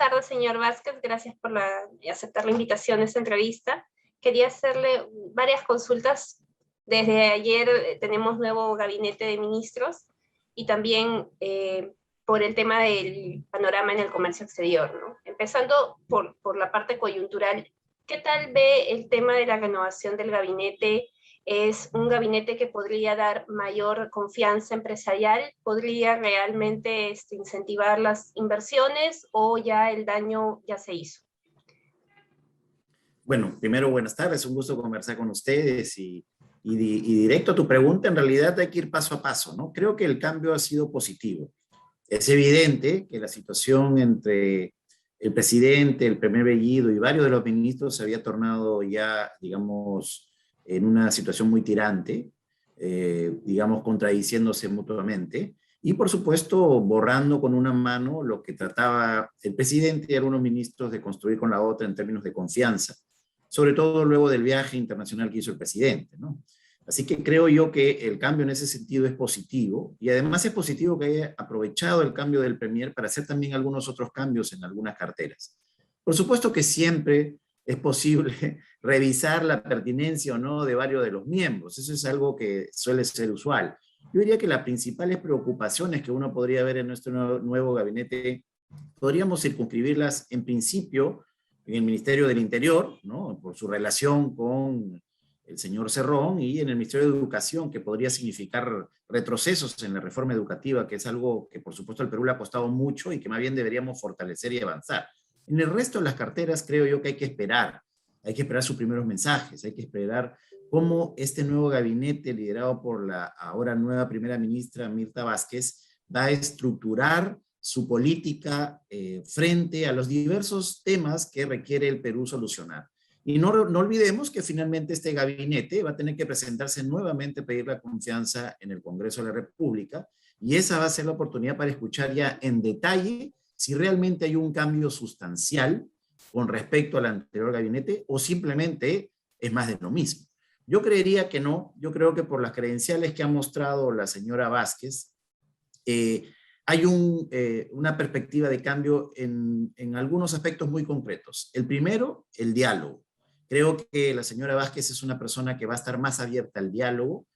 tardes, señor Vázquez. Gracias por aceptar la invitación a esta entrevista. Quería hacerle varias consultas. Desde ayer tenemos nuevo gabinete de ministros y también por el tema del panorama en el comercio exterior, ¿no? Empezando por la parte coyuntural, ¿qué tal ve el tema de la renovación del gabinete? ¿Es un gabinete que podría dar mayor confianza empresarial? ¿Podría realmente incentivar las inversiones o ya el daño ya se hizo? Bueno, primero, buenas tardes, un gusto conversar con ustedes y directo a tu pregunta, en realidad hay que ir paso a paso, ¿no? Creo que el cambio ha sido positivo. Es evidente que la situación entre el presidente, el primer Bellido y varios de los ministros se había tornado ya, digamos, en una situación muy tirante, digamos, contradiciéndose mutuamente, y por supuesto borrando con una mano lo que trataba el presidente y algunos ministros de construir con la otra en términos de confianza, sobre todo luego del viaje internacional que hizo el presidente, ¿no? Así que creo yo que el cambio en ese sentido es positivo, y además es positivo que haya aprovechado el cambio del premier para hacer también algunos otros cambios en algunas carteras. Por supuesto que siempre es posible revisar la pertinencia o no de varios de los miembros. Eso es algo que suele ser usual. Yo diría que las principales preocupaciones que uno podría ver en nuestro nuevo gabinete, podríamos circunscribirlas en principio en el Ministerio del Interior, ¿no? Por su relación con el señor Cerrón, y en el Ministerio de Educación, que podría significar retrocesos en la reforma educativa, que es algo que por supuesto al Perú le ha costado mucho y que más bien deberíamos fortalecer y avanzar. En el resto de las carteras creo yo que hay que esperar sus primeros mensajes, hay que esperar cómo este nuevo gabinete liderado por la ahora nueva primera ministra Mirta Vázquez va a estructurar su política frente a los diversos temas que requiere el Perú solucionar. Y no olvidemos que finalmente este gabinete va a tener que presentarse nuevamente, pedir la confianza en el Congreso de la República, y esa va a ser la oportunidad para escuchar ya en detalle si realmente hay un cambio sustancial con respecto al anterior gabinete o simplemente es más de lo mismo. Yo creería que no. Yo creo que por las credenciales que ha mostrado la señora Vázquez, hay una perspectiva de cambio en algunos aspectos muy concretos. El primero, el diálogo. Creo que la señora Vázquez es una persona que va a estar más abierta al diálogo,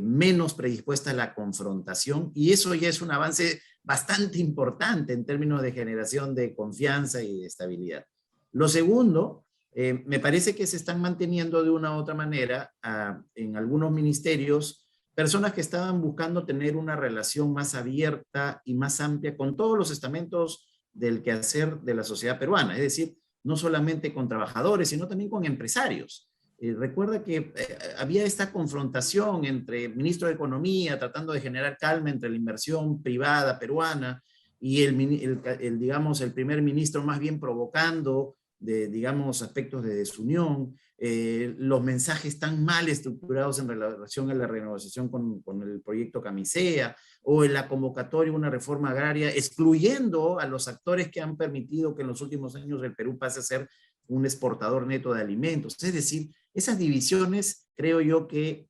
menos predispuesta a la confrontación, y eso ya es un avance bastante importante en términos de generación de confianza y de estabilidad. Lo segundo, me parece que se están manteniendo de una u otra manera en algunos ministerios personas que estaban buscando tener una relación más abierta y más amplia con todos los estamentos del quehacer de la sociedad peruana, es decir, no solamente con trabajadores, sino también con empresarios. Recuerda que había esta confrontación entre el ministro de Economía tratando de generar calma entre la inversión privada peruana y digamos, el primer ministro más bien provocando digamos, aspectos de desunión, los mensajes tan mal estructurados en relación a la renegociación con el proyecto Camisea, o en la convocatoria de una reforma agraria, excluyendo a los actores que han permitido que en los últimos años el Perú pase a ser un exportador neto de alimentos. Es decir, esas divisiones creo yo que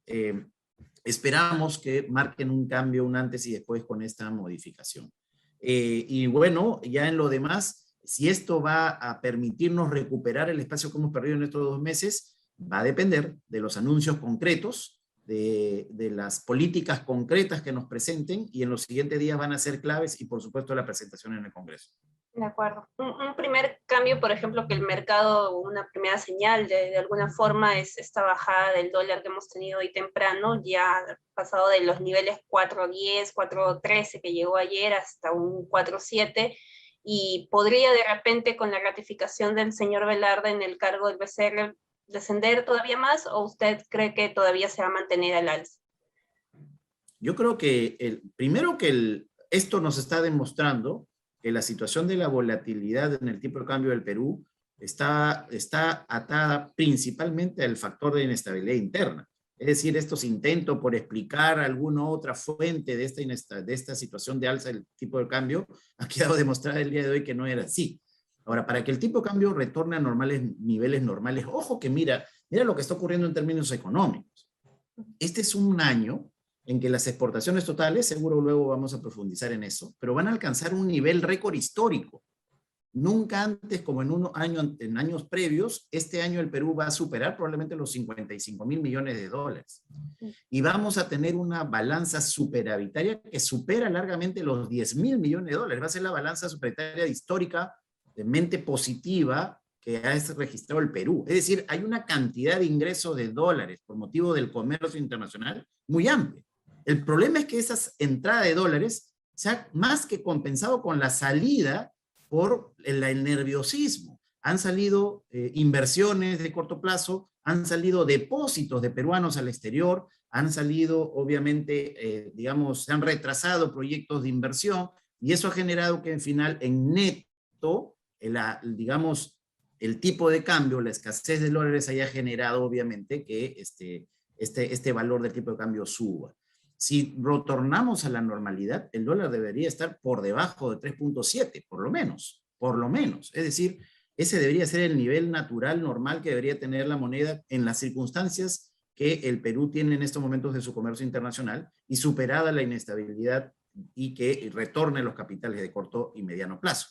esperamos que marquen un cambio, un antes y después con esta modificación. Y bueno, ya en lo demás, si esto va a permitirnos recuperar el espacio que hemos perdido en estos 2 meses, va a depender de los anuncios concretos, de las políticas concretas que nos presenten, y en los siguientes días van a ser claves, y por supuesto la presentación en el Congreso. De acuerdo. Un primer cambio, por ejemplo, que el mercado, una primera señal de alguna forma es esta bajada del dólar que hemos tenido hoy temprano, ya pasado de los niveles 4.10, 4.13 que llegó ayer hasta un 4.7, y podría de repente con la ratificación del señor Velarde en el cargo del BCR descender todavía más, o usted cree que todavía se va a mantener al alza? Yo creo que primero que esto nos está demostrando que la situación de la volatilidad en el tipo de cambio del Perú está atada principalmente al factor de inestabilidad interna. Es decir, estos intentos por explicar alguna otra fuente de esta situación de alza del tipo de cambio ha quedado demostrado el día de hoy que no era así. Ahora, para que el tipo de cambio retorne a niveles normales, ojo que mira lo que está ocurriendo en términos económicos. Este es un año en que las exportaciones totales, seguro luego vamos a profundizar en eso, pero van a alcanzar un nivel récord histórico. nunca antes como en años previos, este año el Perú va a superar probablemente los 55.000 millones de dólares. Y vamos a tener una balanza superavitaria que supera largamente los 10.000 millones de dólares. Va a ser la balanza superavitaria histórica de mente positiva que ha registrado el Perú. Es decir, hay una cantidad de ingresos de dólares por motivo del comercio internacional muy amplia. El problema es que esa entrada de dólares se ha más que compensado con la salida por el nerviosismo. Han salido inversiones de corto plazo, han salido depósitos de peruanos al exterior, han salido, obviamente, digamos, se han retrasado proyectos de inversión, y eso ha generado que, en final, en neto, digamos, el tipo de cambio, la escasez de dólares haya generado, obviamente, que este valor del tipo de cambio suba. Si retornamos a la normalidad, el dólar debería estar por debajo de 3.7, por lo menos. Es decir, ese debería ser el nivel natural, normal que debería tener la moneda en las circunstancias que el Perú tiene en estos momentos de su comercio internacional, y superada la inestabilidad, y que retorne los capitales de corto y mediano plazo.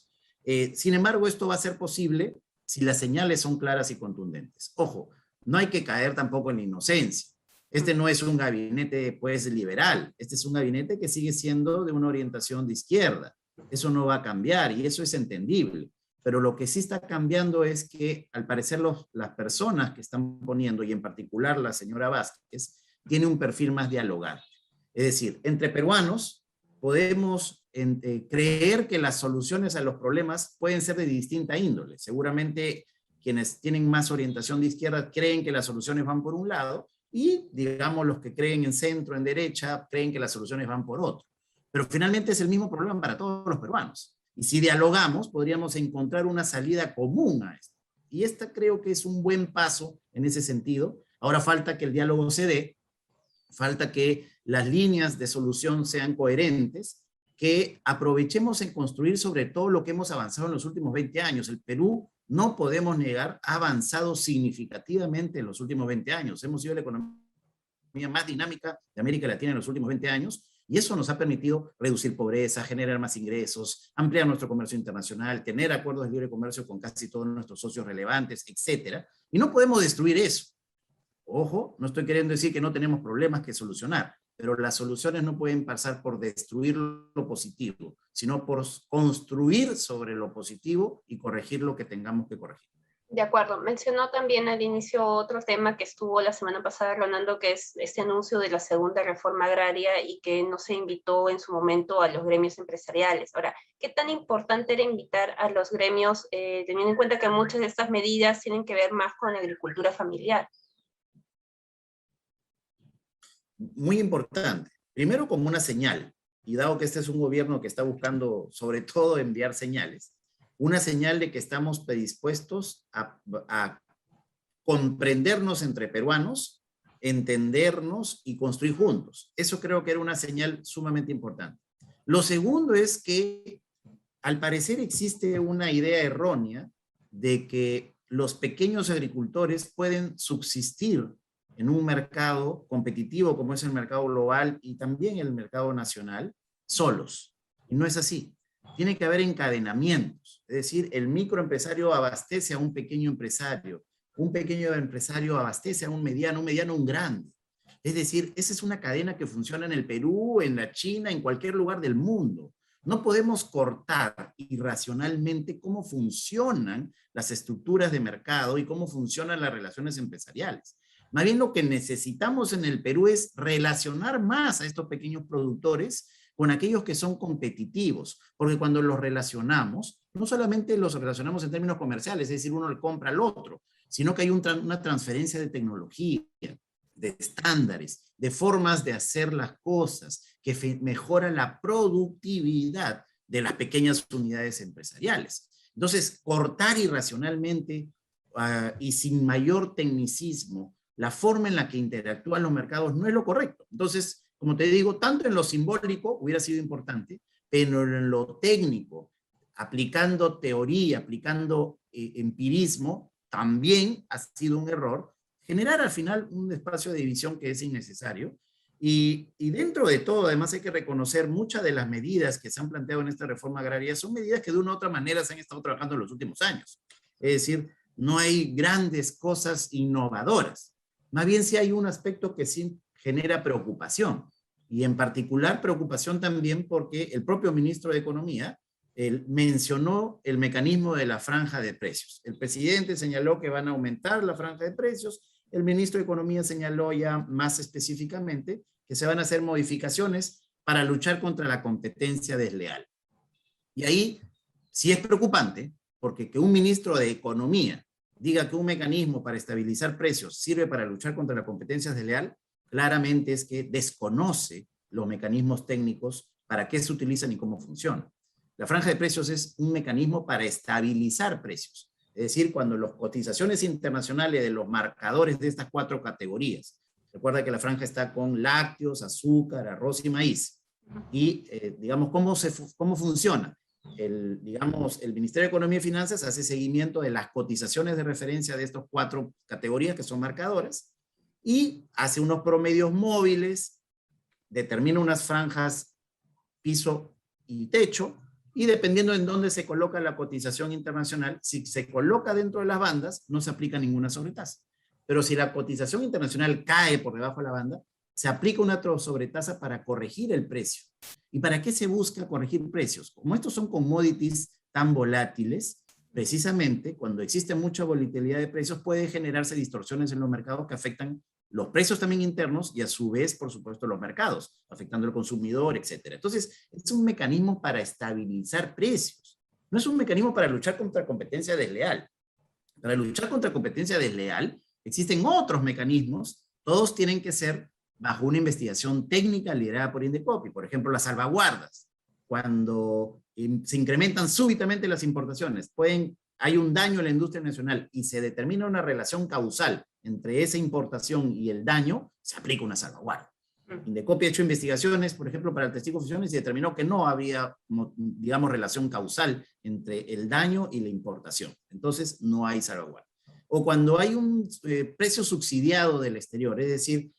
Sin embargo, esto va a ser posible si las señales son claras y contundentes. Ojo, no hay que caer tampoco en inocencia. Este no es un gabinete, pues, liberal. Este es un gabinete que sigue siendo de una orientación de izquierda. Eso no va a cambiar, y eso es entendible. Pero lo que sí está cambiando es que, al parecer, las personas que están poniendo, y en particular la señora Vázquez, tiene un perfil más dialogante. Es decir, entre peruanos podemos creer que las soluciones a los problemas pueden ser de distinta índole. Seguramente quienes tienen más orientación de izquierda creen que las soluciones van por un lado, y, digamos, los que creen en centro, en derecha, creen que las soluciones van por otro. Pero finalmente es el mismo problema para todos los peruanos. Y si dialogamos, podríamos encontrar una salida común a esto. Y esta creo que es un buen paso en ese sentido. Ahora falta que el diálogo se dé, falta que las líneas de solución sean coherentes, que aprovechemos en construir sobre todo lo que hemos avanzado en los últimos 20 años. El Perú, no podemos negar, ha avanzado significativamente en los últimos 20 años. Hemos sido la economía más dinámica de América Latina en los últimos 20 años, y eso nos ha permitido reducir pobreza, generar más ingresos, ampliar nuestro comercio internacional, tener acuerdos de libre comercio con casi todos nuestros socios relevantes, etcétera. Y no podemos destruir eso. Ojo, no estoy queriendo decir que no tenemos problemas que solucionar, pero las soluciones no pueden pasar por destruir lo positivo, sino por construir sobre lo positivo y corregir lo que tengamos que corregir. De acuerdo. Mencionó también al inicio otro tema que estuvo la semana pasada rondando, que es este anuncio de la segunda reforma agraria, y que no se invitó en su momento a los gremios empresariales. Ahora, ¿qué tan importante era invitar a los gremios, teniendo en cuenta que muchas de estas medidas tienen que ver más con la agricultura familiar? Muy importante. Primero, como una señal, y dado que este es un gobierno que está buscando sobre todo enviar señales, una señal de que estamos predispuestos a comprendernos entre peruanos, entendernos y construir juntos. Eso creo que era una señal sumamente importante. Lo segundo es que, al parecer, existe una idea errónea de que los pequeños agricultores pueden subsistir en un mercado competitivo como es el mercado global y también el mercado nacional, solos. Y no es así. Tiene que haber encadenamientos. Es decir, el microempresario abastece a un pequeño empresario abastece a un mediano a un grande. Es decir, esa es una cadena que funciona en el Perú, en la China, en cualquier lugar del mundo. No podemos cortar irracionalmente cómo funcionan las estructuras de mercado y cómo funcionan las relaciones empresariales. Más bien, lo que necesitamos en el Perú es relacionar más a estos pequeños productores con aquellos que son competitivos, porque cuando los relacionamos, no solamente los relacionamos en términos comerciales, es decir, uno le compra al otro, sino que hay una transferencia de tecnología, de estándares, de formas de hacer las cosas, que mejora la productividad de las pequeñas unidades empresariales. Entonces, cortar irracionalmente y sin mayor tecnicismo la forma en la que interactúan los mercados no es lo correcto. Entonces, como te digo, tanto en lo simbólico hubiera sido importante, pero en lo técnico, aplicando teoría, aplicando empirismo, también ha sido un error generar al final un espacio de división que es innecesario. Y dentro de todo, además hay que reconocer muchas de las medidas que se han planteado en esta reforma agraria son medidas que de una u otra manera se han estado trabajando en los últimos años. Es decir, no hay grandes cosas innovadoras. Más bien sí hay un aspecto que sí genera preocupación, y en particular preocupación también porque el propio ministro de Economía mencionó el mecanismo de la franja de precios. El presidente señaló que van a aumentar la franja de precios, el ministro de Economía señaló ya más específicamente que se van a hacer modificaciones para luchar contra la competencia desleal. Y ahí sí es preocupante, porque que un ministro de Economía diga que un mecanismo para estabilizar precios sirve para luchar contra la competencia desleal, claramente es que desconoce los mecanismos técnicos, para qué se utilizan y cómo funcionan. La franja de precios es un mecanismo para estabilizar precios. Es decir, cuando las cotizaciones internacionales de los marcadores de estas 4 categorías, recuerda que la franja está con lácteos, azúcar, arroz y maíz, y digamos, ¿cómo funciona? El Ministerio de Economía y Finanzas hace seguimiento de las cotizaciones de referencia de estas 4 categorías que son marcadoras, y hace unos promedios móviles, determina unas franjas piso y techo, y dependiendo en dónde se coloca la cotización internacional, si se coloca dentro de las bandas, no se aplica ninguna sobretasa. Pero si la cotización internacional cae por debajo de la banda, se aplica una sobretasa para corregir el precio. ¿Y para qué se busca corregir precios? Como estos son commodities tan volátiles, precisamente cuando existe mucha volatilidad de precios puede generarse distorsiones en los mercados que afectan los precios también internos y a su vez, por supuesto, los mercados, afectando al consumidor, etc. Entonces, es un mecanismo para estabilizar precios. No es un mecanismo para luchar contra competencia desleal. Para luchar contra competencia desleal existen otros mecanismos, todos tienen que ser bajo una investigación técnica liderada por Indecopi. Por ejemplo, las salvaguardas. Cuando se incrementan súbitamente las importaciones, hay un daño en la industria nacional y se determina una relación causal entre esa importación y el daño, se aplica una salvaguarda. Indecopi ha hecho investigaciones, por ejemplo, para el testigo de fusiones y determinó que no había, digamos, relación causal entre el daño y la importación. Entonces, no hay salvaguarda. O cuando hay un precio subsidiado del exterior, es decir,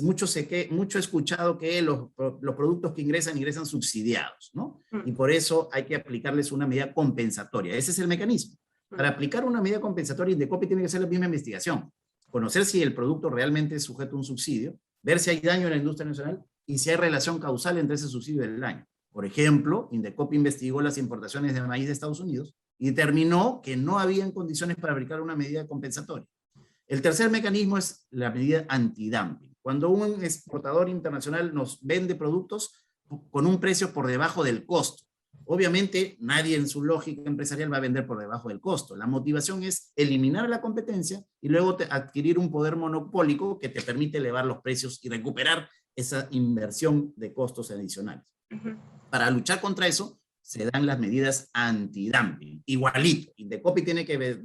mucho he escuchado que los productos que ingresan subsidiados, ¿no? Y por eso hay que aplicarles una medida compensatoria. Ese es el mecanismo. Para aplicar una medida compensatoria, Indecopi tiene que hacer la misma investigación. Conocer si el producto realmente es sujeto a un subsidio, ver si hay daño en la industria nacional y si hay relación causal entre ese subsidio y el daño. Por ejemplo, Indecopi investigó las importaciones de maíz de Estados Unidos y determinó que no habían condiciones para aplicar una medida compensatoria. El tercer mecanismo es la medida antidumping. Cuando un exportador internacional nos vende productos con un precio por debajo del costo, obviamente nadie en su lógica empresarial va a vender por debajo del costo. La motivación es eliminar la competencia y luego adquirir un poder monopólico que te permite elevar los precios y recuperar esa inversión de costos adicionales. Para luchar contra eso, se dan las medidas antidumping. Igualito, Indecopi tiene que ver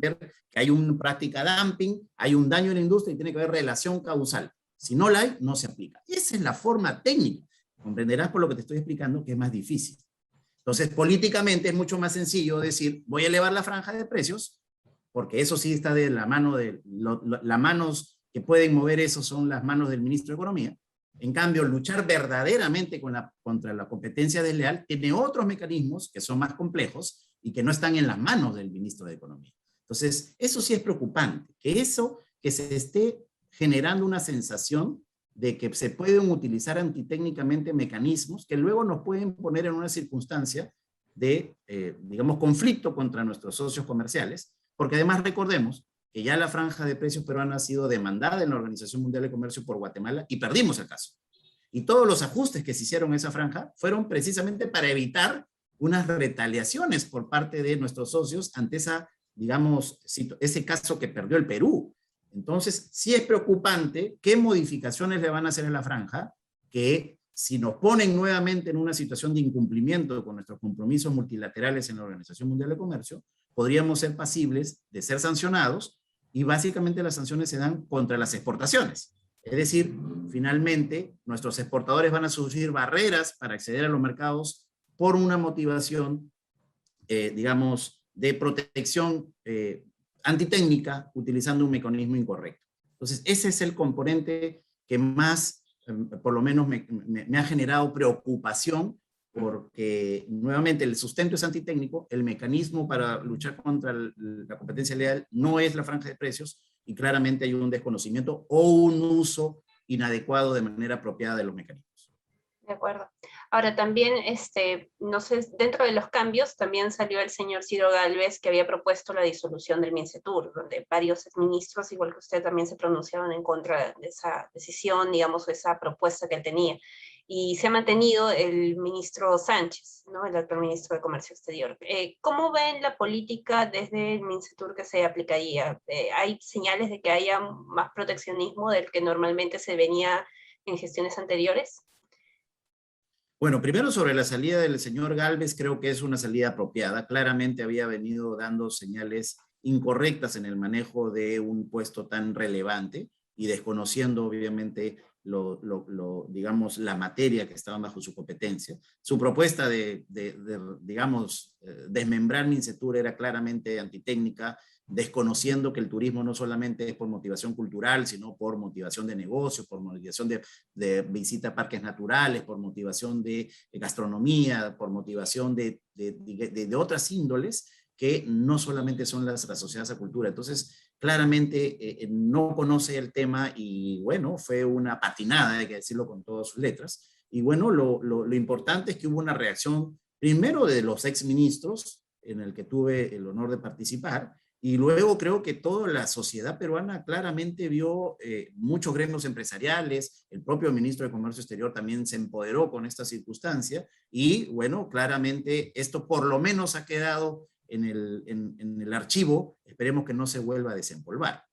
que hay una práctica dumping, hay un daño en la industria y tiene que haber relación causal. Si no la hay, no se aplica. Esa es la forma técnica. Comprenderás por lo que te estoy explicando que es más difícil. Entonces, políticamente es mucho más sencillo decir, voy a elevar la franja de precios, porque eso sí está de la mano de, las manos que pueden mover eso son las manos del ministro de Economía. En cambio, luchar verdaderamente contra la competencia desleal tiene otros mecanismos que son más complejos y que no están en las manos del ministro de Economía. Entonces, eso sí es preocupante, que se esté generando una sensación de que se pueden utilizar antitécnicamente mecanismos que luego nos pueden poner en una circunstancia de, digamos, conflicto contra nuestros socios comerciales, porque además recordemos que ya la franja de precios peruana ha sido demandada en la Organización Mundial de Comercio por Guatemala y perdimos el caso. Y todos los ajustes que se hicieron en esa franja fueron precisamente para evitar unas retaliaciones por parte de nuestros socios ante esa, digamos, ese caso que perdió el Perú. Entonces, sí es preocupante qué modificaciones le van a hacer en la franja, que si nos ponen nuevamente en una situación de incumplimiento con nuestros compromisos multilaterales en la Organización Mundial de Comercio, podríamos ser pasibles de ser sancionados, y básicamente las sanciones se dan contra las exportaciones. Es decir, finalmente, nuestros exportadores van a sufrir barreras para acceder a los mercados por una motivación, digamos, de protección antitécnica, utilizando un mecanismo incorrecto. Entonces, ese es el componente que más por lo menos me ha generado preocupación porque nuevamente el sustento es antitécnico, el mecanismo para luchar contra la competencia leal no es la franja de precios y claramente hay un desconocimiento o un uso inadecuado de manera apropiada de los mecanismos. De acuerdo. Ahora también, no sé, dentro de los cambios también salió el señor Ciro Gálvez que había propuesto la disolución del Mincetur, donde varios ministros, igual que usted, también se pronunciaron en contra de esa decisión, digamos, o esa propuesta que él tenía. Y se ha mantenido el ministro Sánchez, ¿no? El actual ministro de Comercio Exterior. ¿Cómo ven la política desde el Mincetur que se aplicaría? ¿Hay señales de que haya más proteccionismo del que normalmente se venía en gestiones anteriores? Bueno, primero sobre la salida del señor Gálvez, creo que es una salida apropiada. Claramente había venido dando señales incorrectas en el manejo de un puesto tan relevante y desconociendo obviamente digamos, la materia que estaba bajo su competencia. Su propuesta digamos, desmembrar Mincetur era claramente antitécnica, desconociendo que el turismo no solamente es por motivación cultural, sino por motivación de negocio, por motivación de visita a parques naturales, por motivación de gastronomía, por motivación de otras índoles que no solamente son las asociadas a cultura. Entonces, claramente no conoce el tema y bueno, fue una patinada, hay que decirlo con todas sus letras. Y bueno, lo importante es que hubo una reacción primero de los exministros, en el que tuve el honor de participar, y luego creo que toda la sociedad peruana claramente vio muchos gremios empresariales, el propio ministro de Comercio Exterior también se empoderó con esta circunstancia, y bueno, claramente esto por lo menos ha quedado en el archivo, esperemos que no se vuelva a desempolvar.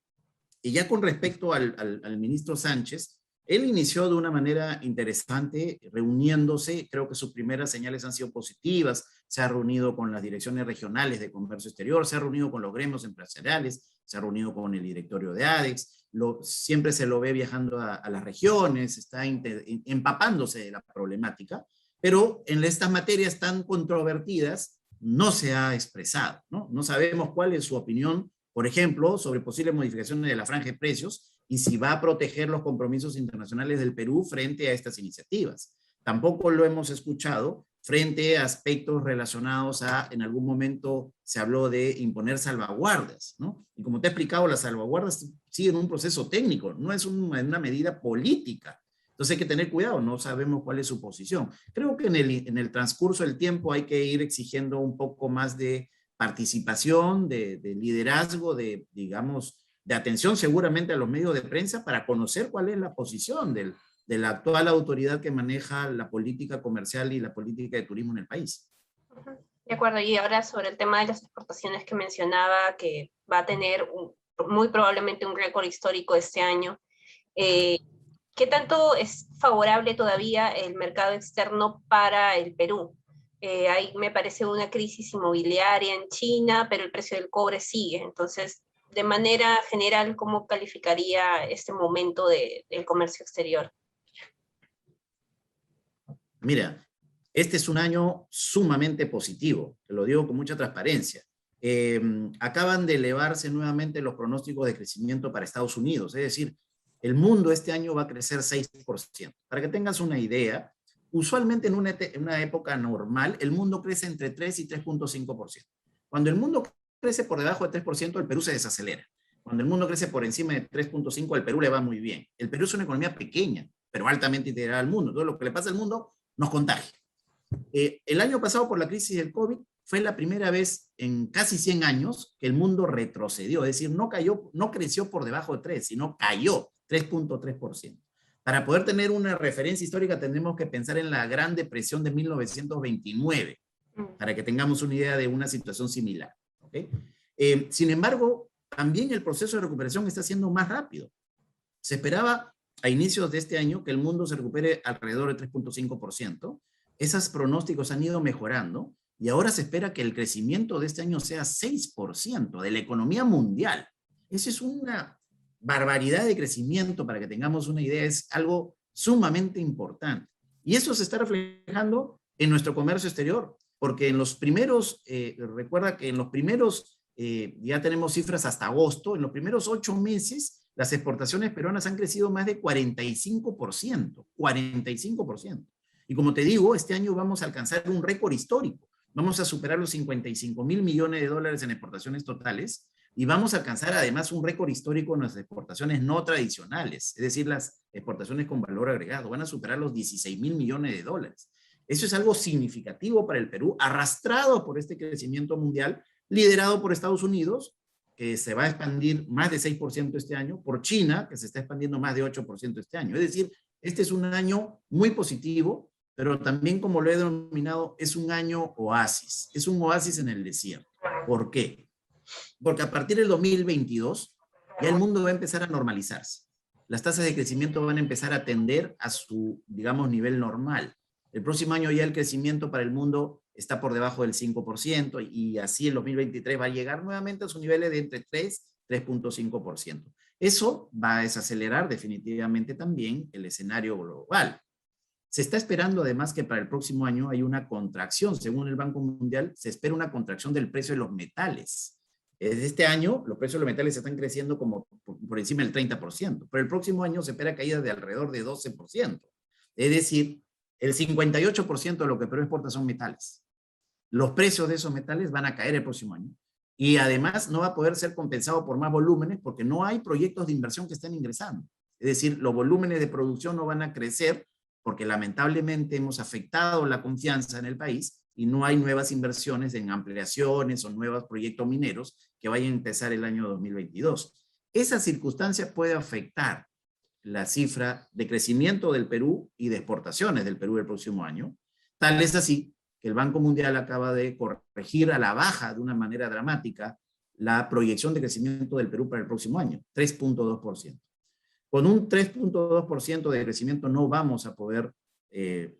Y ya con respecto al ministro Sánchez, él inició de una manera interesante, reuniéndose, creo que sus primeras señales han sido positivas, se ha reunido con las direcciones regionales de comercio exterior, se ha reunido con los gremios empresariales, se ha reunido con el directorio de ADEX, siempre se lo ve viajando a las regiones, está empapándose de la problemática, pero en estas materias tan controvertidas no se ha expresado, ¿no? No sabemos cuál es su opinión, por ejemplo, sobre posibles modificaciones de la franja de precios y si va a proteger los compromisos internacionales del Perú frente a estas iniciativas. Tampoco lo hemos escuchado frente a aspectos relacionados en algún momento se habló de imponer salvaguardas, ¿no? Y como te he explicado, las salvaguardas siguen un proceso técnico, no es una medida política. Entonces hay que tener cuidado, no sabemos cuál es su posición. Creo que en el transcurso del tiempo hay que ir exigiendo un poco más de participación, de liderazgo, digamos, de atención seguramente a los medios de prensa para conocer cuál es la posición de la actual autoridad que maneja la política comercial y la política de turismo en el país. De acuerdo, y ahora sobre el tema de las exportaciones que mencionaba, que va a tener muy probablemente un récord histórico este año, ¿qué tanto es favorable todavía el mercado externo para el Perú? Ahí me parece una crisis inmobiliaria en China, pero el precio del cobre sigue. Entonces, de manera general, ¿cómo calificaría este momento del comercio exterior? Mira, este es un año sumamente positivo, te lo digo con mucha transparencia. Acaban de elevarse nuevamente los pronósticos de crecimiento para Estados Unidos, es decir, el mundo este año va a crecer 6%. Para que tengas una idea, usualmente en una época normal, el mundo crece entre 3 y 3.5%. Cuando el mundo crece por debajo de 3%, el Perú se desacelera. Cuando el mundo crece por encima de 3.5%, al Perú le va muy bien. El Perú es una economía pequeña, pero altamente integrada al mundo. Entonces, lo que le pasa al mundo nos contagia. El año pasado, por la crisis del COVID, fue la primera vez en casi 100 años que el mundo retrocedió, es decir, no creció por debajo de 3, sino cayó 3.3%. Para poder tener una referencia histórica tendremos que pensar en la Gran Depresión de 1929, para que tengamos una idea de una situación similar. ¿Okay? Sin embargo, también el proceso de recuperación está siendo más rápido. Se esperaba a inicios de este año que el mundo se recupere alrededor del 3.5%. Esos pronósticos han ido mejorando y ahora se espera que el crecimiento de este año sea 6% de la economía mundial. Eso es una barbaridad de crecimiento, para que tengamos una idea, es algo sumamente importante. Y eso se está reflejando en nuestro comercio exterior, porque en los primeros, recuerda que en los primeros, ya tenemos cifras hasta agosto, en los primeros 8 meses, las exportaciones peruanas han crecido más de 45%, 45%. Y como te digo, este año vamos a alcanzar un récord histórico. Vamos a superar los 55.000 millones de dólares en exportaciones totales y vamos a alcanzar además un récord histórico en las exportaciones no tradicionales, es decir, las exportaciones con valor agregado. Van a superar los 16.000 millones de dólares. Eso es algo significativo para el Perú, arrastrado por este crecimiento mundial, liderado por Estados Unidos, que se va a expandir más de 6% este año, por China, que se está expandiendo más de 8% este año. Es decir, este es un año muy positivo, pero también, como lo he denominado, es un año oasis. Es un oasis en el desierto. ¿Por qué? Porque a partir del 2022 ya el mundo va a empezar a normalizarse. Las tasas de crecimiento van a empezar a tender a su, digamos, nivel normal. El próximo año ya el crecimiento para el mundo está por debajo del 5% y así el 2023 va a llegar nuevamente a sus niveles de entre 3 y 3.5%. Eso va a desacelerar definitivamente también el escenario global. Se está esperando además que para el próximo año hay una contracción. Según el Banco Mundial, se espera una contracción del precio de los metales. Desde este año, los precios de los metales están creciendo como por encima del 30%, pero el próximo año se espera caída de alrededor de 12%. Es decir, el 58% de lo que Perú exporta son metales. Los precios de esos metales van a caer el próximo año y además no va a poder ser compensado por más volúmenes porque no hay proyectos de inversión que estén ingresando. Es decir, los volúmenes de producción no van a crecer porque lamentablemente hemos afectado la confianza en el país y no hay nuevas inversiones en ampliaciones o nuevos proyectos mineros que vayan a empezar el año 2022. Esa circunstancia puede afectar la cifra de crecimiento del Perú y de exportaciones del Perú el próximo año. Tal es así que el Banco Mundial acaba de corregir a la baja de una manera dramática la proyección de crecimiento del Perú para el próximo año, 3.2%. Con un 3.2% de crecimiento no vamos a poder,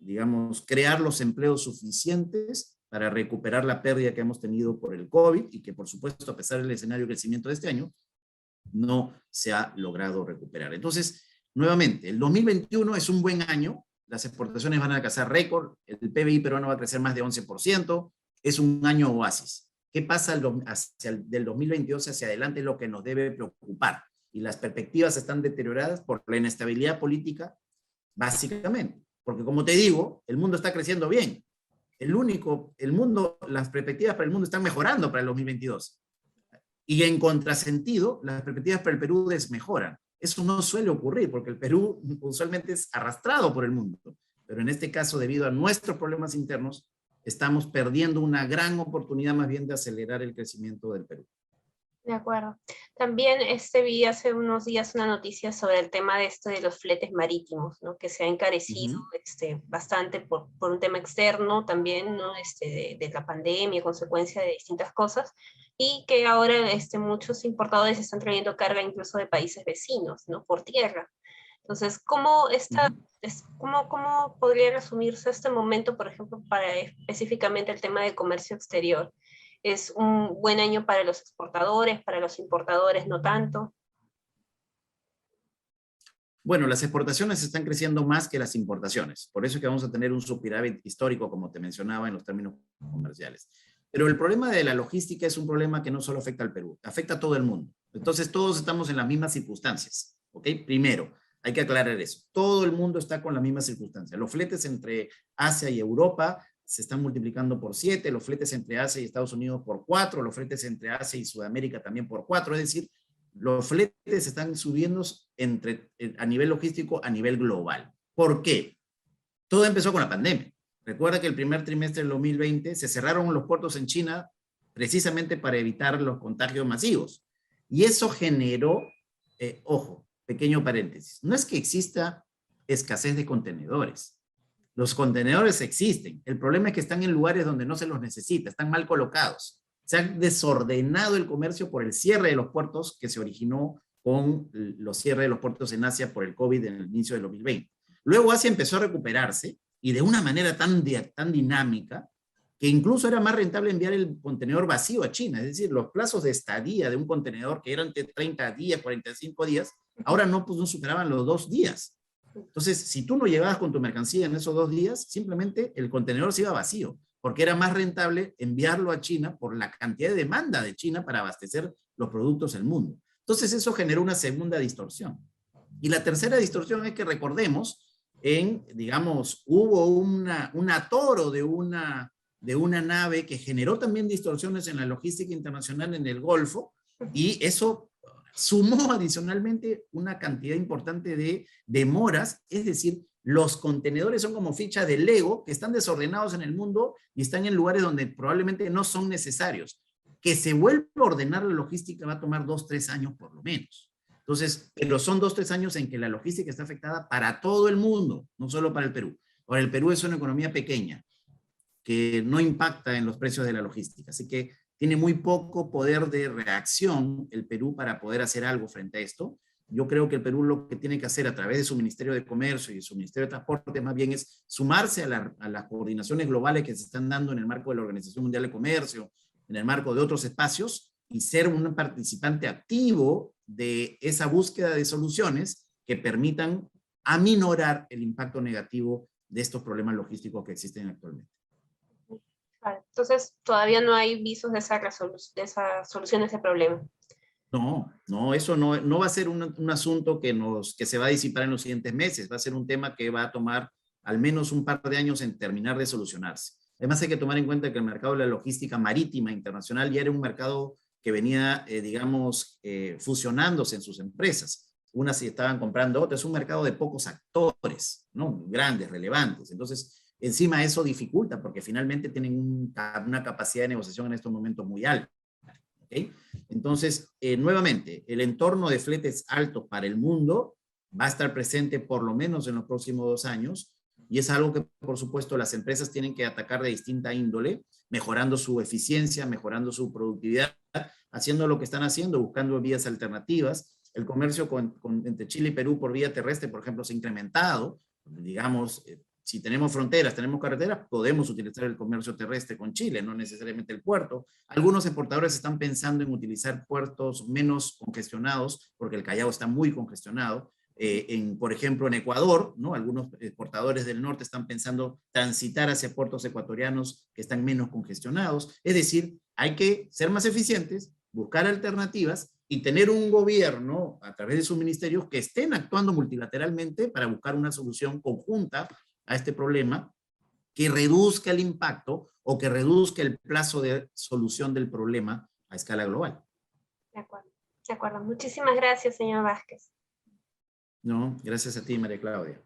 digamos, crear los empleos suficientes para recuperar la pérdida que hemos tenido por el COVID y que, por supuesto, a pesar del escenario de crecimiento de este año, no se ha logrado recuperar. Entonces, nuevamente, el 2021 es un buen año, las exportaciones van a alcanzar récord, el PBI peruano va a crecer más de 11%, es un año oasis. ¿Qué pasa del 2022 hacia adelante? Es lo que nos debe preocupar. Y las perspectivas están deterioradas por la inestabilidad política, básicamente. Porque como te digo, el mundo está creciendo bien. Las perspectivas para el mundo están mejorando para el 2022. Y en contrasentido, las perspectivas para el Perú desmejoran. Eso no suele ocurrir porque el Perú usualmente es arrastrado por el mundo. Pero en este caso, debido a nuestros problemas internos, estamos perdiendo una gran oportunidad más bien de acelerar el crecimiento del Perú. De acuerdo. También vi hace unos días una noticia sobre el tema de los fletes marítimos, ¿no? Que se ha encarecido bastante por un tema externo también, ¿no? De la pandemia, consecuencia de distintas cosas, y que ahora muchos importadores están trayendo carga incluso de países vecinos, ¿no? Por tierra. Entonces, ¿cómo podría resumirse este momento, por ejemplo, para específicamente el tema de comercio exterior? ¿Es un buen año para los exportadores, para los importadores no tanto? Bueno, las exportaciones están creciendo más que las importaciones. Por eso es que vamos a tener un superávit histórico, como te mencionaba, en los términos comerciales. Pero el problema de la logística es un problema que no solo afecta al Perú, afecta a todo el mundo. Entonces, todos estamos en las mismas circunstancias, ¿ok? Primero, hay que aclarar eso. Todo el mundo está con las mismas circunstancias. Los fletes entre Asia y Europa se están multiplicando por 7, los fletes entre Asia y Estados Unidos por 4, los fletes entre Asia y Sudamérica también por 4, es decir, los fletes están subiendo a nivel logístico, a nivel global. ¿Por qué? Todo empezó con la pandemia. Recuerda que el primer trimestre del 2020 se cerraron los puertos en China precisamente para evitar los contagios masivos. Y eso generó, ojo, pequeño paréntesis, no es que exista escasez de contenedores. Los contenedores existen. El problema es que están en lugares donde no se los necesita, están mal colocados. Se ha desordenado el comercio por el cierre de los puertos que se originó con los cierres de los puertos en Asia por el COVID en el inicio del 2020. Luego Asia empezó a recuperarse y de una manera tan dinámica que incluso era más rentable enviar el contenedor vacío a China. Es decir, los plazos de estadía de un contenedor que eran de 30 días, 45 días, ahora no superaban los 2 días. Entonces, si tú no llegabas con tu mercancía en esos 2 días, simplemente el contenedor se iba vacío, porque era más rentable enviarlo a China por la cantidad de demanda de China para abastecer los productos del mundo. Entonces eso generó una segunda distorsión. Y la tercera distorsión es que recordemos, digamos, hubo un atoro de una nave que generó también distorsiones en la logística internacional en el Golfo, y eso sumó adicionalmente una cantidad importante de demoras, es decir, los contenedores son como fichas de Lego que están desordenados en el mundo y están en lugares donde probablemente no son necesarios. Que se vuelva a ordenar la logística va a tomar 2-3 años por lo menos. Entonces, pero son 2-3 años en que la logística está afectada para todo el mundo, no solo para el Perú. Ahora, el Perú es una economía pequeña que no impacta en los precios de la logística, así que tiene muy poco poder de reacción el Perú para poder hacer algo frente a esto. Yo creo que el Perú lo que tiene que hacer a través de su Ministerio de Comercio y su Ministerio de Transporte más bien es sumarse a las coordinaciones globales que se están dando en el marco de la Organización Mundial de Comercio, en el marco de otros espacios, y ser un participante activo de esa búsqueda de soluciones que permitan aminorar el impacto negativo de estos problemas logísticos que existen actualmente. Entonces, todavía no hay visos de esa solución a ese problema. No, eso no va a ser un asunto que se va a disipar en los siguientes meses, va a ser un tema que va a tomar al menos un par de años en terminar de solucionarse. Además hay que tomar en cuenta que el mercado de la logística marítima internacional ya era un mercado que venía, fusionándose en sus empresas. Unas se estaban comprando otras, es un mercado de pocos actores, ¿no? Grandes, relevantes. Entonces, encima eso dificulta porque finalmente tienen una capacidad de negociación en estos momentos muy alta. ¿Okay? Entonces, nuevamente, el entorno de fletes altos para el mundo va a estar presente por lo menos en los próximos 2 años, y es algo que, por supuesto, las empresas tienen que atacar de distinta índole, mejorando su eficiencia, mejorando su productividad, haciendo lo que están haciendo, buscando vías alternativas. El comercio entre Chile y Perú por vía terrestre, por ejemplo, se ha incrementado. Digamos, si tenemos fronteras, tenemos carreteras, podemos utilizar el comercio terrestre con Chile, no necesariamente el puerto. Algunos exportadores están pensando en utilizar puertos menos congestionados, porque el Callao está muy congestionado. Por ejemplo, en Ecuador, ¿no? Algunos exportadores del norte están pensando transitar hacia puertos ecuatorianos que están menos congestionados. Es decir, hay que ser más eficientes, buscar alternativas y tener un gobierno a través de sus ministerios que estén actuando multilateralmente para buscar una solución conjunta a este problema que reduzca el impacto o que reduzca el plazo de solución del problema a escala global. De acuerdo, de acuerdo. Muchísimas gracias, señor Vázquez. No, gracias a ti, María Claudia.